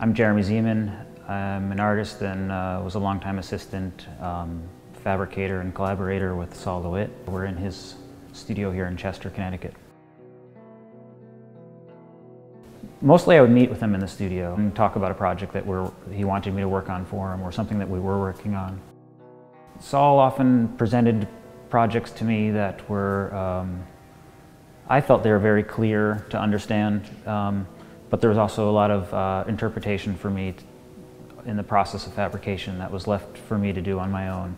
I'm Jeremy Ziemman. I'm an artist and was a longtime assistant, fabricator and collaborator with Sol Lewitt. We're in his studio here in Chester, Connecticut. Mostly I would meet with him in the studio and talk about a project that he wanted me to work on for him or something that we were working on. Sol often presented projects to me that were, I felt they were very clear to understand, but there was also a lot of interpretation for me in the process of fabrication that was left for me to do on my own.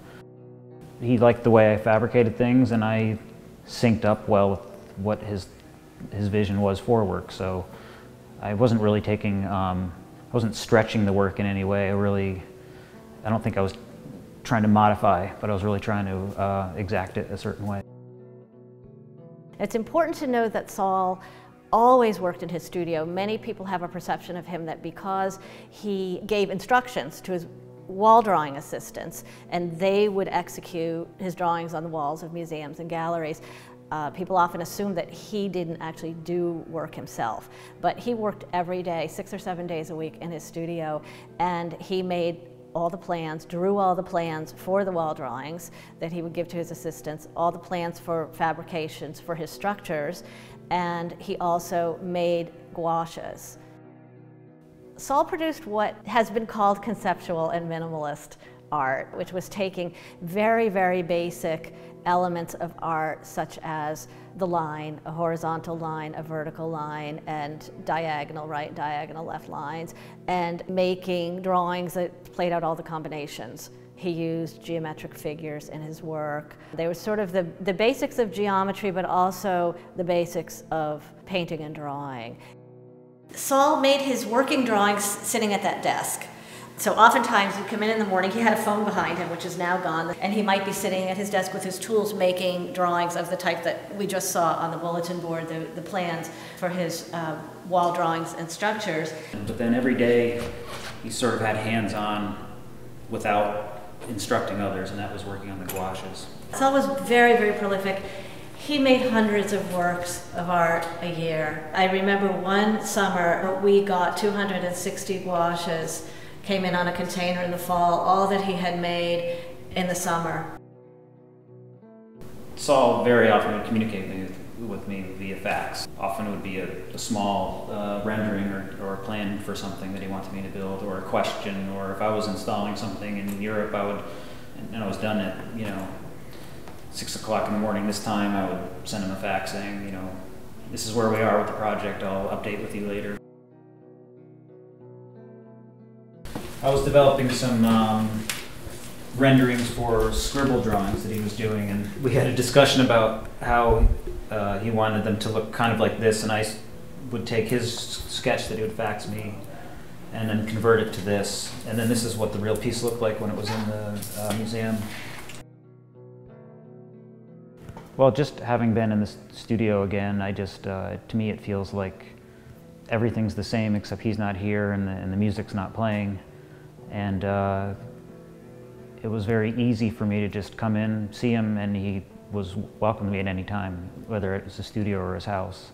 He liked the way I fabricated things, and I synced up well with what his vision was for work. So I wasn't really taking, I wasn't stretching the work in any way. I don't think I was trying to modify, but I was really trying to exact it a certain way. It's important to know that Sol always worked in his studio. Many people have a perception of him that because he gave instructions to his wall drawing assistants and they would execute his drawings on the walls of museums and galleries, people often assume that he didn't actually do work himself. But he worked every day, 6 or 7 days a week in his studio, and he made all the plans, drew all the plans for the wall drawings that he would give to his assistants, all the plans for fabrications for his structures, and he also made gouaches. Sol produced what has been called conceptual and minimalist art, which was taking very, very basic elements of art such as the line, a horizontal line, a vertical line, and diagonal right, diagonal left lines, and making drawings that played out all the combinations. He used geometric figures in his work. They were sort of the basics of geometry, but also the basics of painting and drawing. Sol made his working drawings sitting at that desk. So oftentimes he'd come in the morning, he had a phone behind him, which is now gone, and he might be sitting at his desk with his tools making drawings of the type that we just saw on the bulletin board, the plans for his wall drawings and structures. But then every day he sort of had hands-on without instructing others, and that was working on the gouaches. Sol was very, very prolific. He made hundreds of works of art a year. I remember one summer we got 260 gouaches, came in on a container in the fall, all that he had made in the summer. Sol very often would communicate with me via fax. Often it would be a small rendering or a plan for something that he wanted me to build, or a question, or if I was installing something in Europe, and I was done at 6 o'clock in the morning this time, I would send him a fax saying, this is where we are with the project, I'll update with you later. I was developing some renderings for scribble drawings that he was doing, and we had a discussion about how he wanted them to look kind of like this, and I would take his sketch that he would fax me and then convert it to this, and then this is what the real piece looked like when it was in the museum. Well, just having been in the studio again, to me it feels like everything's the same except he's not here and the music's not playing. And it was very easy for me to just come in, see him, and he was welcome to me at any time, whether it was the studio or his house.